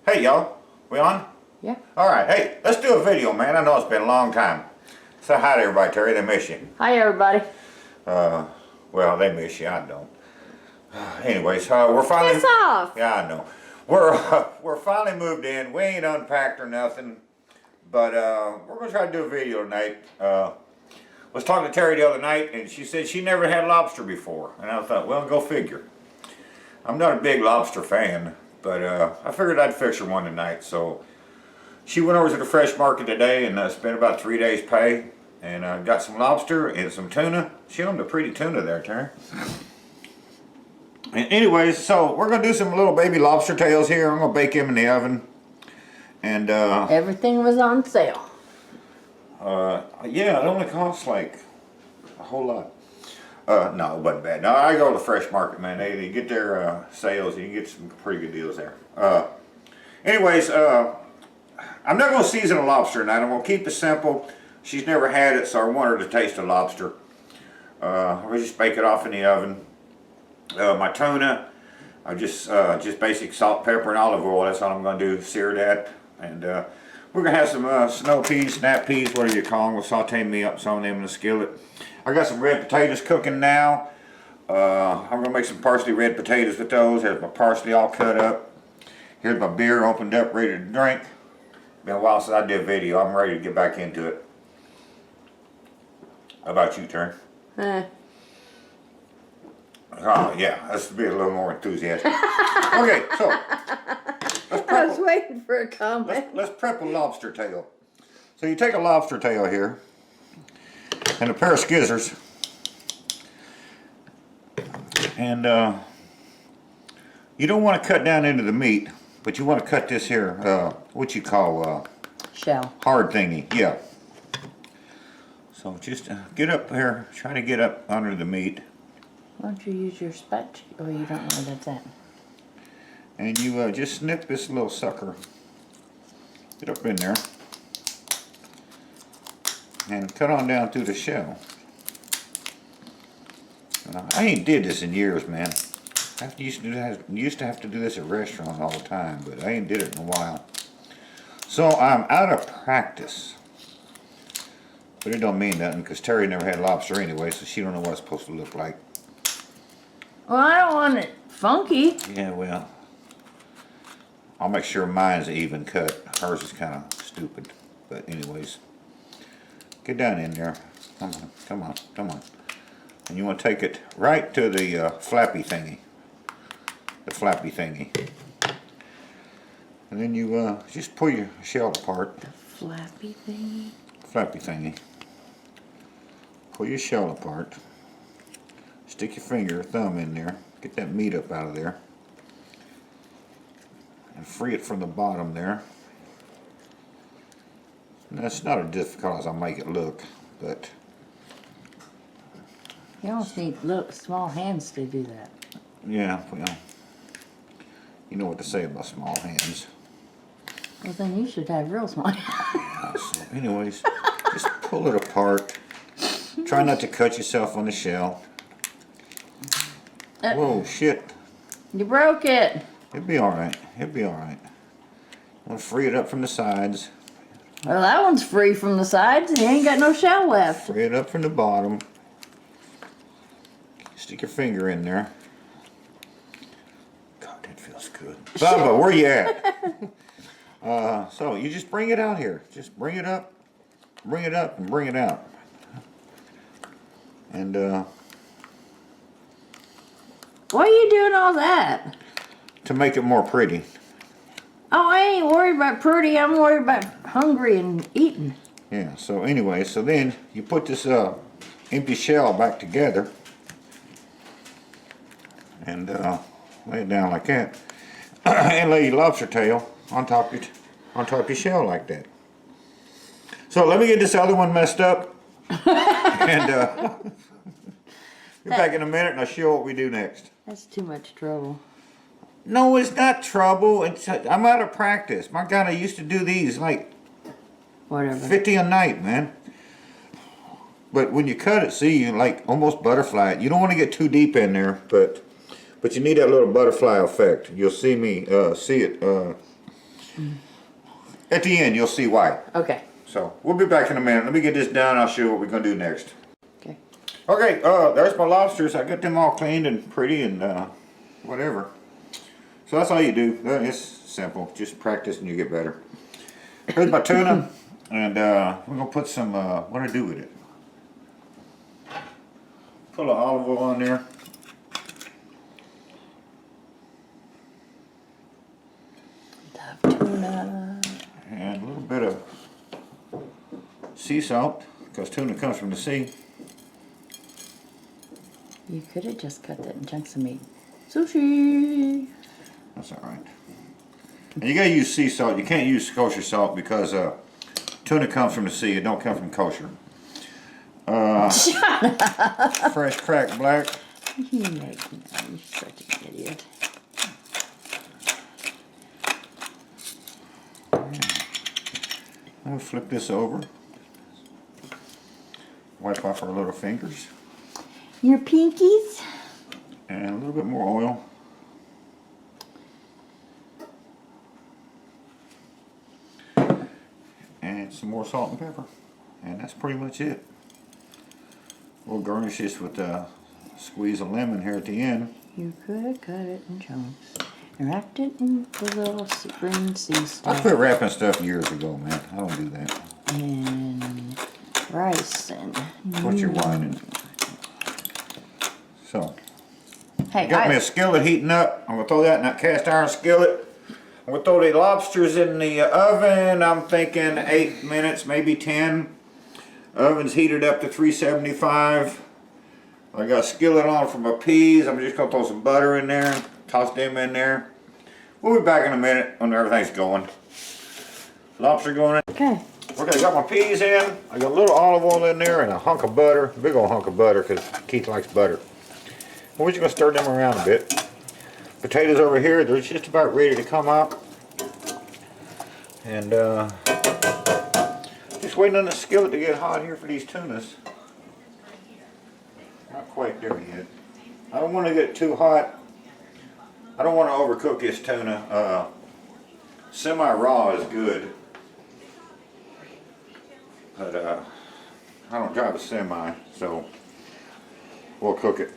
Hey y'all, we on? Yeah. Alright, hey, let's do a video, man. I know it's been a long time. Say hi to everybody, Terry. They miss you. Hi, everybody. Well, they miss you, I don't. Anyways, we're finally... Piss off! Yeah, I know. We're finally moved in. We ain't unpacked or nothing. But, we're gonna try to do a video tonight. Was talking to Terry the other night, and she said she never had lobster before. And I thought, well, go figure. I'm not a big lobster fan, but I figured I'd fix her one tonight. So she went over to the fresh market today and spent about 3 days' pay, and got some lobster and some tuna. She owned a pretty tuna there, Terry. And anyways, so we're gonna do some little baby lobster tails here. I'm gonna bake them in the oven, and Everything was on sale. yeah, it only costs like a whole lot. No, it wasn't bad. No, I go to the fresh market, man. They get their sales. You can get some pretty good deals there. Anyways, I'm not going to season a lobster tonight. I'm going to keep it simple. She's never had it, so I want her to taste the lobster. I'll just bake it off in the oven. My tuna, I just basic salt, pepper, and olive oil. That's all I'm going to do. Sear that, and we're going to have some snow peas, snap peas, whatever you call them. We'll saute me up some of them in the skillet. I got some red potatoes cooking now. I'm going to make some parsley red potatoes with those. There's my parsley all cut up. Here's my beer opened up, ready to drink. Been a while since I did a video. I'm ready to get back into it. How about you, Terry? Oh, yeah. Let's be a little more enthusiastic. Okay, so. I was waiting for a comment. Let's prep a lobster tail. So you take a lobster tail here and a pair of skizzers, and you don't want to cut down into the meat, but you want to cut this here, what you call Shell. hard thingy, yeah. So just get up here, try to get up under the meat. Why don't you use your spatula? Oh, you don't know where that's at. And you just snip this little sucker. Get up in there. And cut on down through the shell. I ain't did this in years, man. I used to have to do this at restaurants all the time, but I ain't did it in a while. So I'm out of practice. But it don't mean nothing, because Terry never had lobster anyway, so she don't know what it's supposed to look like. Well, I don't want it funky. Yeah, well, I'll make sure mine's even cut. Hers is kind of stupid. But anyways, get down in there. Come on, come on, come on. And you want to take it right to the flappy thingy. The flappy thingy. And then you just pull your shell apart. The flappy thingy? Flappy thingy. Pull your shell apart. Stick your finger or thumb in there. Get that meat up out of there. And free it from the bottom there. And that's not as difficult as I make it look, but You almost need small hands to do that. yeah, well, you know what to say about small hands. Well, then you should have real small hands. Yeah, so anyways, just pull it apart. Try not to cut yourself on the shell. Whoa, shit. You broke it. It'll be alright. It'll be alright. Want to free it up from the sides. Well, that one's free from the sides. He ain't got no shell left. Free it up from the bottom. Stick your finger in there. God, that feels good. Bubba, where you at? So you just bring it out here. Just bring it up, and bring it out. And Why are you doing all that? to make it more pretty. Oh, I ain't worried about pretty. I'm worried about hungry and eating. Yeah, so anyway, so then you put this empty shell back together and lay it down like that. And lay your lobster tail on top of your shell like that. So let me get this other one messed up. And be back in a minute and I'll show you what we do next. That's too much trouble. No, it's not trouble. I'm out of practice. My God, I used to do these like Whatever. 50 a night, man. But when you cut it, see, you like almost butterfly it. You don't want to get too deep in there, but you need that little butterfly effect. You'll see me see it At the end, you'll see why. Okay. So we'll be back in a minute. Let me get this done. I'll show you what we're gonna do next. Okay. Okay, there's my lobsters. I got them all cleaned and pretty and whatever. So that's all you do. It's simple. Just practice and you get better. Here's my tuna, and we're gonna put some. What do I do with it? Put a little olive oil on there. Love tuna. And a little bit of sea salt, because tuna comes from the sea. You could have just cut that in chunks and made sushi. That's all right. And you gotta use sea salt. You can't use kosher salt because tuna comes from the sea. It don't come from kosher. Fresh cracked black. You make me. You're such an idiot. I'll flip this over. Wipe off our little fingers. Your pinkies? And a little bit more oil. And some more salt and pepper. And that's pretty much it. We'll garnish this with a squeeze of lemon here at the end. You could have cut it in chunks and wrapped it in the little green sea I stuff. quit wrapping stuff years ago, man. I don't do that. And rice and. What you're whining. So, Hey, got me a skillet heating up. I'm gonna throw that in that cast iron skillet. I'm gonna throw the lobsters in the oven. I'm thinking 8 minutes, maybe 10. Oven's heated up to 375. I got a skillet on for my peas. I'm just gonna throw some butter in there, toss them in there. We'll be back in a minute when everything's going. Lobster going in. Okay. Okay, I got my peas in. I got a little olive oil in there and a hunk of butter, a big old hunk of butter, because Keith likes butter. We're just gonna stir them around a bit. Potatoes over here, they're just about ready to come out. And just waiting on the skillet to get hot here for these tunas. Not quite there yet. I don't want to get too hot. I don't want to overcook this tuna. Semi-raw is good. But I don't drive a semi, so we'll cook it.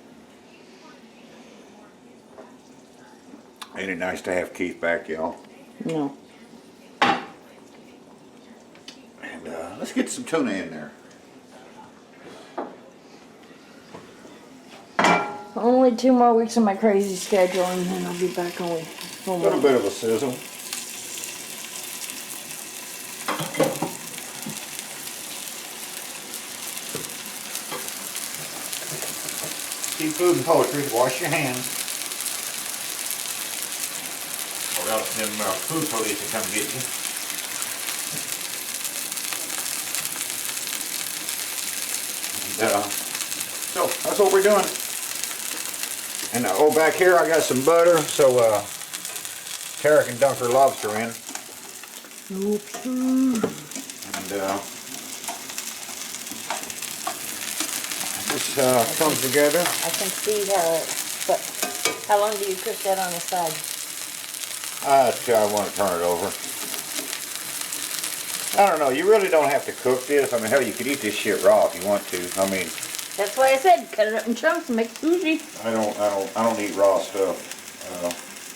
Ain't it nice to have Keith back, y'all? No. And let's get some tuna in there. Only 2 more weeks of my crazy schedule and then I'll be back on full A little mode. bit of a sizzle. Seafood and poultry, wash your hands. Or else them food police will come get you. And, so that's what we're doing. And back here I got some butter, so Tara can dunk her lobster in. Lobster. And this comes together. I can see how it, but how long do you cook that on the side? I want to turn it over. I don't know, you really don't have to cook this. I mean, hell, you could eat this shit raw if you want to. I mean, That's why I said cut it up in chunks and make sushi. I don't eat raw stuff.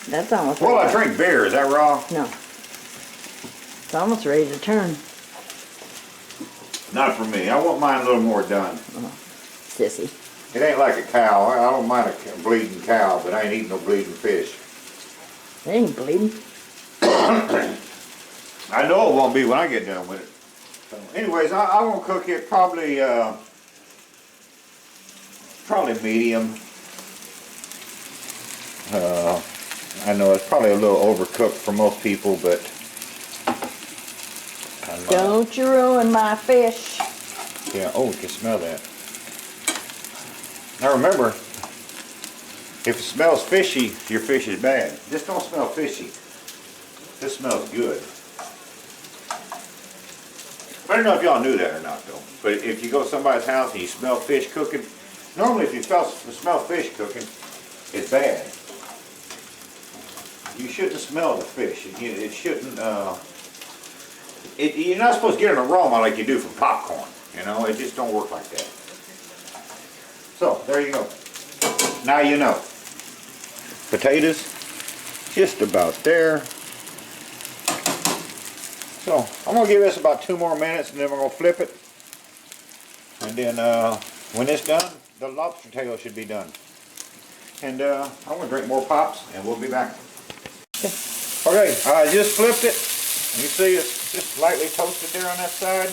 That's almost Well, I ready. drink beer. Is that raw? No. It's almost ready to turn. Not for me. I want mine a little more done. Sissy. It ain't like a cow. I don't mind a bleeding cow, but I ain't eating no bleeding fish. It ain't bleeding. I know it won't be when I get done with it. So anyways, I won't cook it probably medium. I know it's probably a little overcooked for most people, but Don't you ruin my fish. yeah. Oh, you can smell that. Now remember, if it smells fishy, your fish is bad. This don't smell fishy. This smells good. I don't know if y'all knew that or not, though. But if you go to somebody's house and you smell fish cooking, normally if you smell fish cooking, it's bad. You shouldn't smell the fish. It shouldn't, you're not supposed to get an aroma like you do from popcorn. You know, it just don't work like that. So, there you go. Now you know. Potatoes, just about there. So, I'm going to give this about 2 more minutes and then we're going to flip it. And then, when it's done, the lobster tail should be done. And I'm going to drink more pops and we'll be back. Okay, I just flipped it. You see it's just lightly toasted there on that side.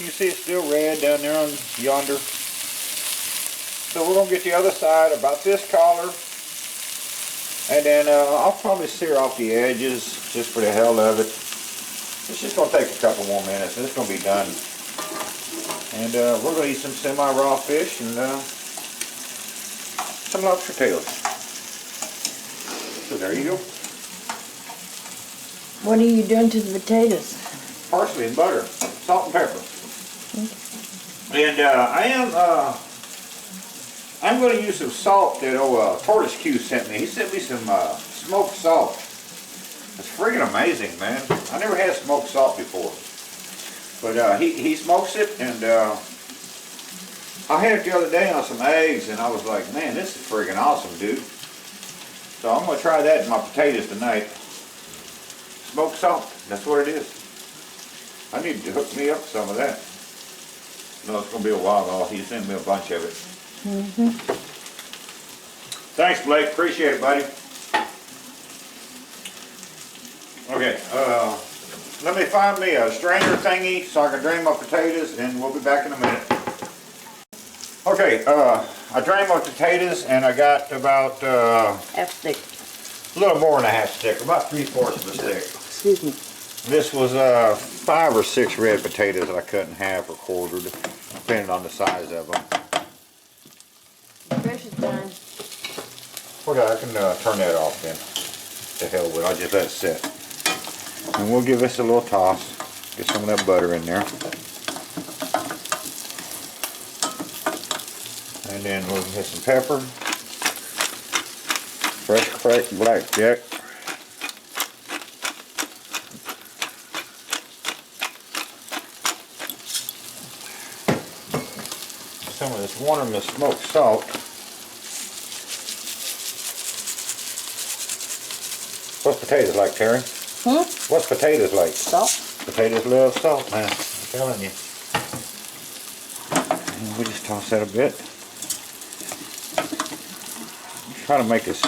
You see it's still red down there on yonder. So we're going to get the other side about this color. And then I'll probably sear off the edges just for the hell of it. It's just going to take a couple more minutes and it's going to be done. And we're going to eat some semi-raw fish and some lobster tails. So there you go. What are you doing to the potatoes? Parsley and butter, salt and pepper. Okay. And I'm going to use some salt that Tortoise Q sent me. He sent me some smoked salt. It's friggin' amazing, man. I never had smoked salt before. But he smokes it, and I had it the other day on some eggs, and I was like, man, this is friggin' awesome, dude. So I'm going to try that in my potatoes tonight. Smoked salt, that's what it is. I need to hook me up some of that. No, it's going to be a while though. He sent me a bunch of it. Thanks, Blake. Appreciate it, buddy. Okay, let me find me a strainer thingy so I can drain my potatoes and we'll be back in a minute. Okay, I drained my potatoes and I got about Half stick. a little more than a half stick, about 3/4 of a stick. Excuse me. This was 5 or 6 red potatoes that I cut in half or quartered, depending on the size of them. Fish is done. Okay, I can turn that off then. To hell with it, I'll just let it sit. And we'll give this a little toss. Get some of that butter in there. And then we'll get some pepper. Fresh cracked blackjack. Some of this Wonderman smoked salt. What's potatoes like, Terry? What's potatoes like? Salt. Potatoes love salt, man. I'm telling you. And we just toss that a bit. Try to make as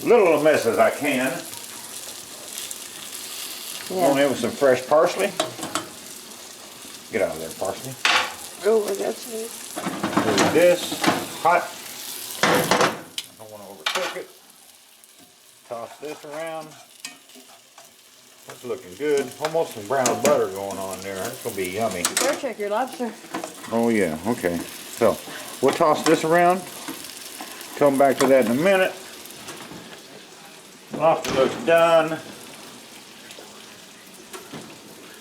little a mess as I can. Yeah. On in with some fresh parsley. Get out of there, parsley. Oh, I got some. Do this. Hot. Don't want to overcook it. Toss this around. That's looking good. Almost some brown butter going on there. That's going to be yummy. Better check your lobster. Oh yeah, okay. So, we'll toss this around. Come back to that in a minute. Lobster looks done.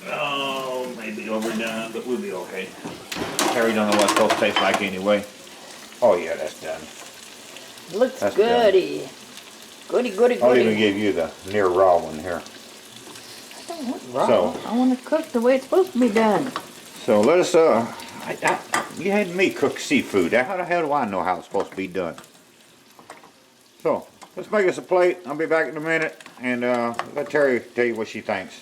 Oh, maybe overdone, but we'll be okay. Terry don't know what it's supposed to taste like anyway. Oh yeah, that's done. Looks That's goody. Goody, goody, I'll goody. even give you the near raw one here. I don't want raw. So- I want to cook the way it's supposed to be done. So let us, you had me cook seafood. How the hell do I know how it's supposed to be done? So, let's make us a plate. I'll be back in a minute and let Terry tell you what she thinks.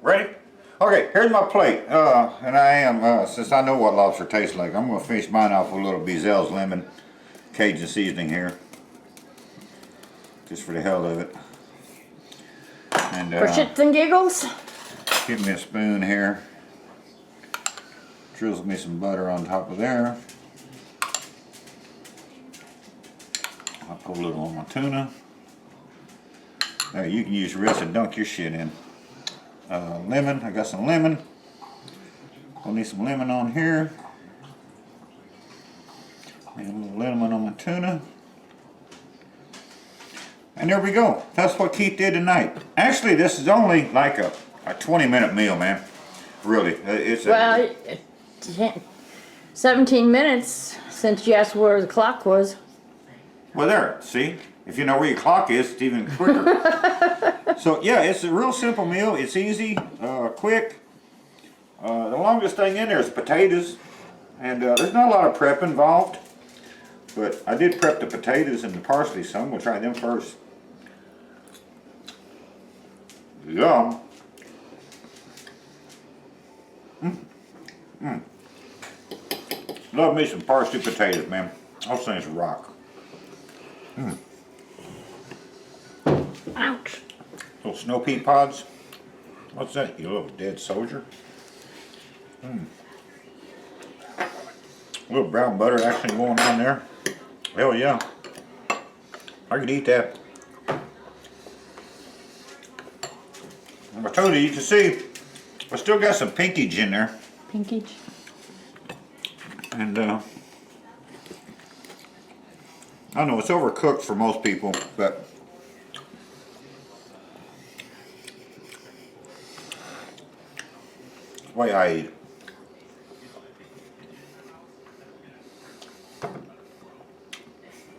Ready? Okay, here's my plate. And I am, since I know what lobster tastes like, I'm going to finish mine off with a little Bezel's lemon Cajun seasoning here. Just for the hell of it. And, For shits and giggles. give me a spoon here. Drizzle me some butter on top of there. I'll put a little on my tuna. Now you can use the rest and dunk your shit in. Lemon, I got some lemon. I'll need some lemon on here. And a little lemon on my tuna. And there we go. That's what Keith did tonight. Actually, this is only like a 20-minute meal, man. Really. It's Well, 17 minutes since you asked where the clock was. Well, there, see? If you know where your clock is, it's even quicker. So, yeah, it's a real simple meal. It's easy, quick. The longest thing in there is potatoes. And there's not a lot of prep involved. But I did prep the potatoes and the parsley some. We'll try them first. Yum. Love me some parsley potatoes, man. Those things rock. Ouch. Little snow pea pods. What's that, you little dead soldier? A little brown butter actually going on there. Hell yeah. I could eat that. And I told you, you can see, I still got some pinkage in there. Pinkage. And I know it's overcooked for most people, but the way I eat it.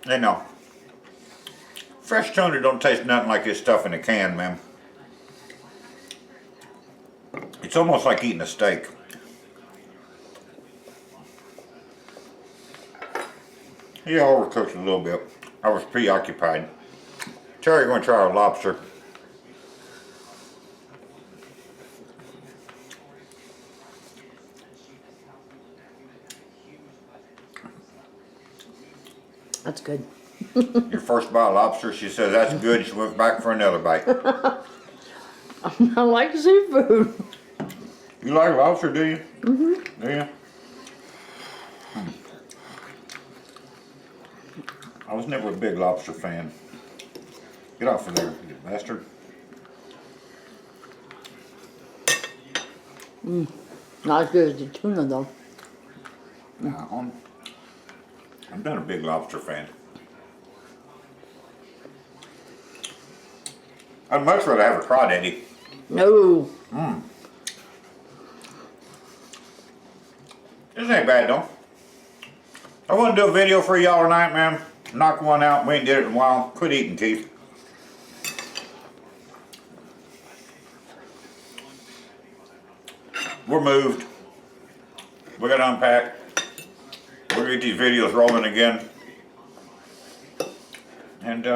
You know, fresh tuna don't taste nothing like this stuff in a can, man. It's almost like eating a steak. Yeah, overcooked it a little bit. I was preoccupied. Terry, going to try our lobster. That's good. Your first bite of lobster, she said that's good. She went back for another bite. I like seafood. You like lobster, do you? Mm-hmm. Do you? I was never a big lobster fan. Get off of there, you bastard. Not as good as the tuna though. Nah, I'm not a big lobster fan. I'd much rather have a crawdaddy. No. This ain't bad though. I want to do a video for y'all tonight, man. Knock one out. We ain't did it in a while. Quit eating, Keith. We're moved. We got to unpack. We're going to get these videos rolling again. And,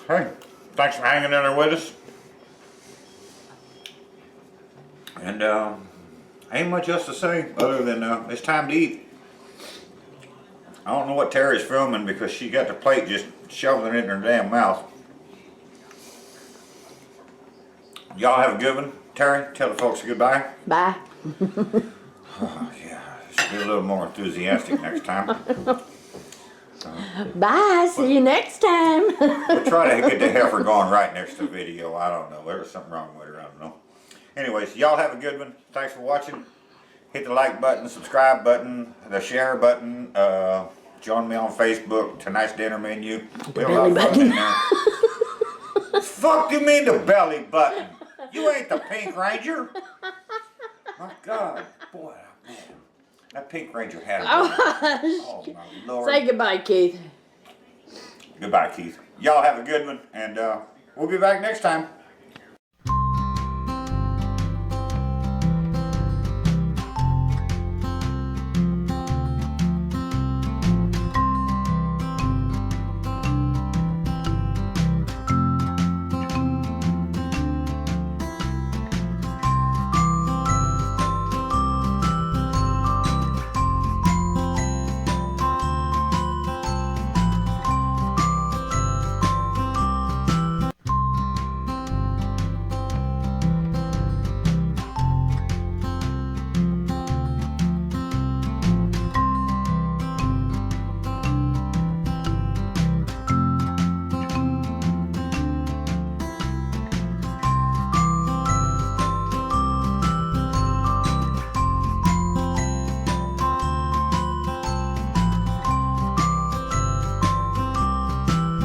hey, thanks for hanging in there with us. And, ain't much else to say other than, it's time to eat. I don't know what Terry's filming because she got the plate just shoveling it in her damn mouth. Y'all have a good one. Terry, tell the folks goodbye. Bye. Oh, yeah, should be a little more enthusiastic next time. Bye. See you next time. We'll try to get the heifer going right next to the video. I don't know. There was something wrong with her. I don't know. Anyways, y'all have a good one. Thanks for watching. Hit the like button, subscribe button, the share button. Join me on Facebook. Tonight's dinner menu. We have a lot of fun in there. Fuck you mean the belly button? You ain't the Pink Ranger. My God, boy, man, that Pink Ranger had it. Oh my Lord. Say goodbye, Keith. Goodbye, Keith. Y'all have a good one, and we'll be back next time.